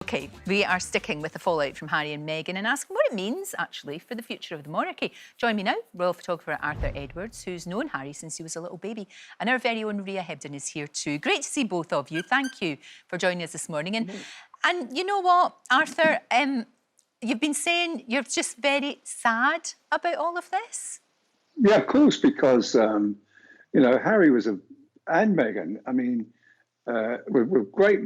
OK, we are sticking with the fallout from Harry and Meghan and asking what it means, actually, for the future of the monarchy. Join me now, royal photographer Arthur Edwards, who's known Harry since he was a little baby. And our very own Ria Hebden is here too. Great to see both of you. Thank you for joining us this morning. And you know what, Arthur, you've been saying you're just very sad about all of this? Yeah, of course, because, you know, Harry was and Meghan, I mean, we're great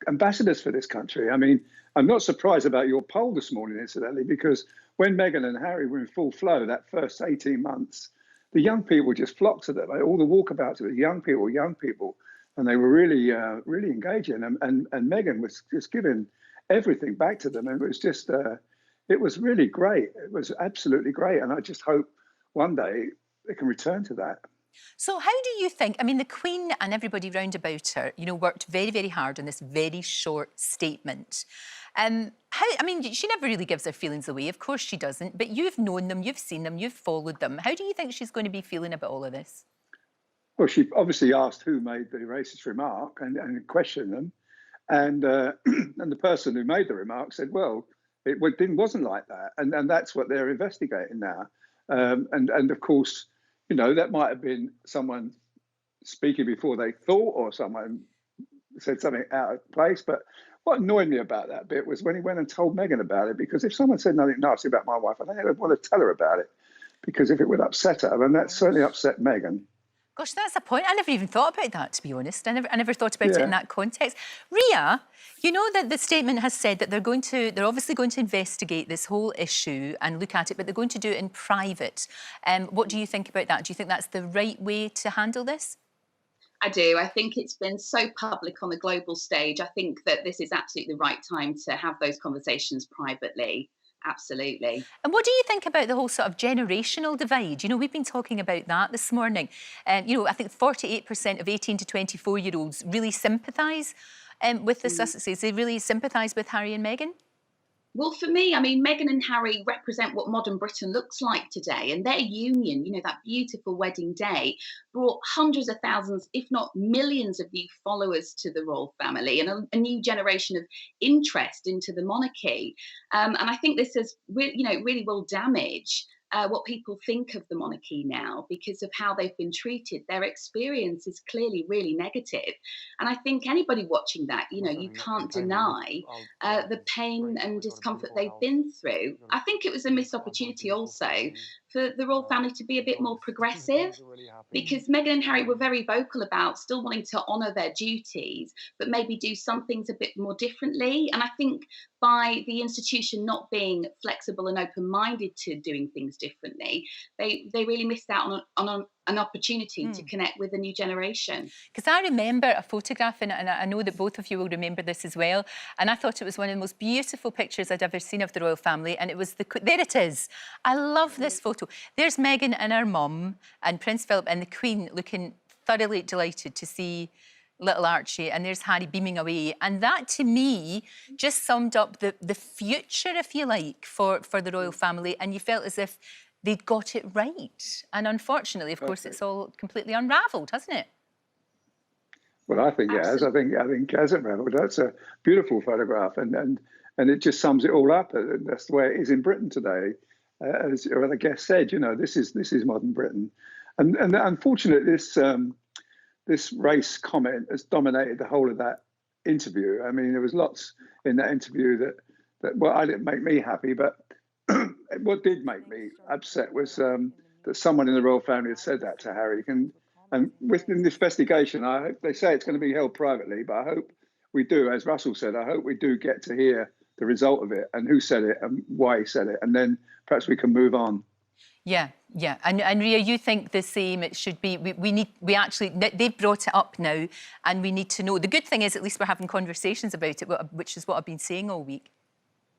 ambassadors for this country. I mean, I'm not surprised about your poll this morning, incidentally, because when Meghan and Harry were in full flow, that first 18 months, the young people just flocked to them. All the walkabouts were young people, and they were really, really engaging. And Meghan was just giving everything back to them. And it was just, it was really great. It was absolutely great. And I just hope one day they can return to that. So how do you think, I mean, the Queen and everybody round about her, you know, worked very, very hard on this very short statement. I mean, she never really gives her feelings away. Of course she doesn't. But you've known them, you've seen them, you've followed them. How do you think she's going to be feeling about all of this? Well, she obviously asked who made the racist remark and questioned them. And and the person who made the remark said, well, it wasn't like that. And that's what they're investigating now. And of course, you know, that might have been someone speaking before they thought, or someone said something out of place. But what annoyed me about that bit was when he went and told Meghan about it, because if someone said nothing nasty about my wife, I think I'd want to tell her about it, because if it would upset her, and that certainly upset Meghan. Gosh, that's a point. I never even thought about that, to be honest. I never thought about it in that context. Ria, you know that the statement has said that they're obviously going to investigate this whole issue and look at it, but they're going to do it in private. What do you think about that? Do you think that's the right way to handle this? I do. I think it's been so public on the global stage. I think that this is absolutely the right time to have those conversations privately. Absolutely. And what do you think about the whole sort of generational divide? You know, we've been talking about that this morning. You know, I think 48% of 18 to 24-year-olds really sympathise with the Sussexes. They really sympathise with Harry and Meghan? Well, for me, I mean, Meghan and Harry represent what modern Britain looks like today. And their union, you know, that beautiful wedding day, brought hundreds of thousands, if not millions of new followers to the royal family and a new generation of interest into the monarchy. And I think this has, really will damage what people think of the monarchy now because of how they've been treated. Their experience is clearly really negative. And I think anybody watching that, you know, you can't deny the pain and discomfort they've been through. I think it was a missed opportunity also for the royal family to be a bit more progressive, because Meghan and Harry were very vocal about still wanting to honour their duties, but maybe do some things a bit more differently. And I think by the institution not being flexible and open-minded to doing things differently, they really missed out on an opportunity to connect with the new generation. Because I remember a photograph, and I know that both of you will remember this as well, and I thought it was one of the most beautiful pictures I'd ever seen of the royal family, and it was there it is. I love this photo. There's Meghan and her mum and Prince Philip and the Queen looking thoroughly delighted to see little Archie, and there's Harry beaming away. And that, to me, just summed up the future, if you like, for the royal family, and you felt as if they'd got it right. And unfortunately, of course, it's all completely unravelled, hasn't it? Well, I think it has. I think it has unravelled. That's a beautiful photograph, and it just sums it all up. That's the way it is in Britain today. As the guest said, you know, this is modern Britain, and unfortunately, this race comment has dominated the whole of that interview. I mean, there was lots in that interview that well, I didn't make me happy, but what did make me upset was that someone in the royal family had said that to Harry. And within this investigation, I hope they say it's going to be held privately, but I hope we do, as Russell said, I hope we do get to hear the result of it and who said it and why he said it, and then perhaps we can move on. Yeah. And Ria, you think the same? It should be. They've brought it up now, and we need to know. The good thing is, at least we're having conversations about it, which is what I've been saying all week.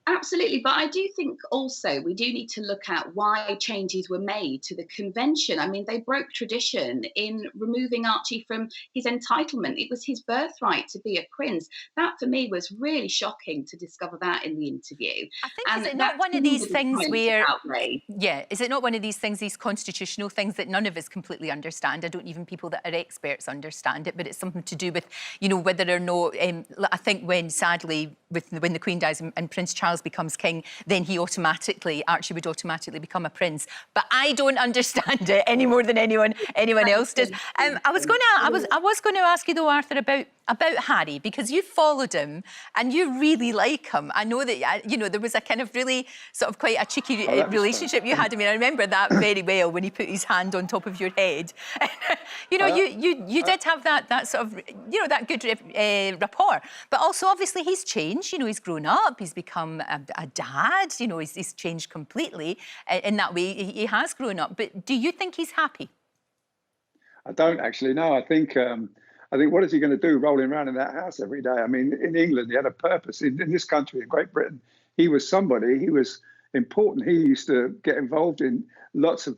Absolutely, but I do think also we do need to look at why changes were made to the convention. I mean, they broke tradition in removing Archie from his entitlement. It was his birthright to be a prince. That, for me, was really shocking to discover that in the interview. I think, is it not one of these things where... Yeah, is it not one of these things, these constitutional things that none of us completely understand? I don't even people that are experts understand it, but it's something to do with, you know, whether or not... I think when, sadly, when the Queen dies and Prince Charles becomes king, then Archie would automatically become a prince. But I don't understand it any more than anyone else does. I was going to ask you though, Arthur, about Harry, because you followed him and you really like him. I know that there was a kind of really sort of quite a cheeky relationship you had. I mean, I remember that very well when he put his hand on top of your head. You did have that sort of that good rapport. But also, obviously, he's changed. He's grown up. He's become a dad. He's changed completely in that way. He has grown up. But do you think he's happy? I don't actually. No, I think what is he going to do rolling around in that house every day? I mean, in England, he had a purpose. In this country, in Great Britain, he was somebody. He was important. He used to get involved in lots of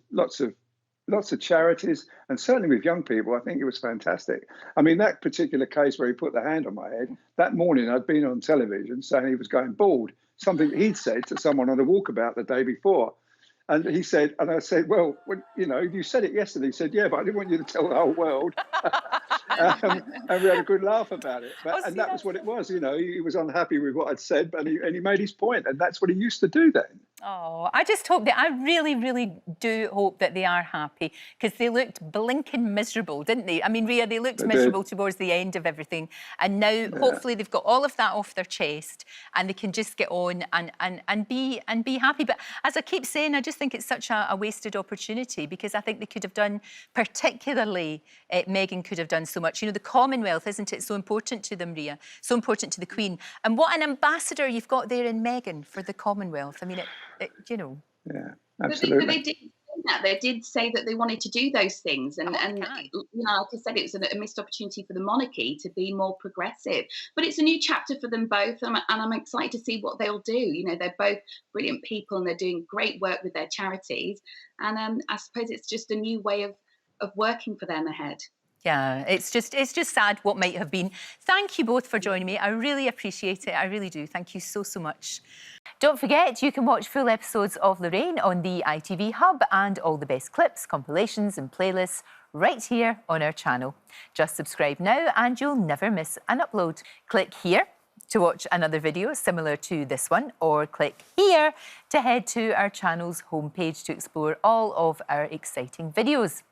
charities, and certainly with young people. I think it was fantastic. I mean, that particular case where he put the hand on my head, that morning I'd been on television saying he was going bald, something he'd said to someone on a walkabout the day before. And he said, and I said, well, you said it yesterday. He said, yeah, but I didn't want you to tell the whole world. And we had a good laugh about it. And that was what it was. He was unhappy with what I'd said, but he made his point. And that's what he used to do then. Oh, I just hope I really, really do hope that they are happy, because they looked blinking miserable, didn't they? I mean, Ria, they looked miserable towards the end of everything. And now, hopefully, they've got all of that off their chest and they can just get on and be happy. But as I keep saying, I just think it's such a wasted opportunity, because I think they could have done, particularly Meghan could have done so much. The Commonwealth, isn't it so important to them, Ria? So important to the Queen. And what an ambassador you've got there in Meghan for the Commonwealth. I mean, Yeah, absolutely. But they did say that. They did say that they wanted to do those things. And like I said, it was a missed opportunity for the monarchy to be more progressive. But it's a new chapter for them both. And I'm excited to see what they'll do. They're both brilliant people and they're doing great work with their charities. And I suppose it's just a new way of working for them ahead. Yeah, it's just sad what might have been. Thank you both for joining me. I really appreciate it. I really do. Thank you so much. Don't forget, you can watch full episodes of Lorraine on the ITV Hub, and all the best clips, compilations and playlists right here on our channel. Just subscribe now and you'll never miss an upload. Click here to watch another video similar to this one, or click here to head to our channel's homepage to explore all of our exciting videos.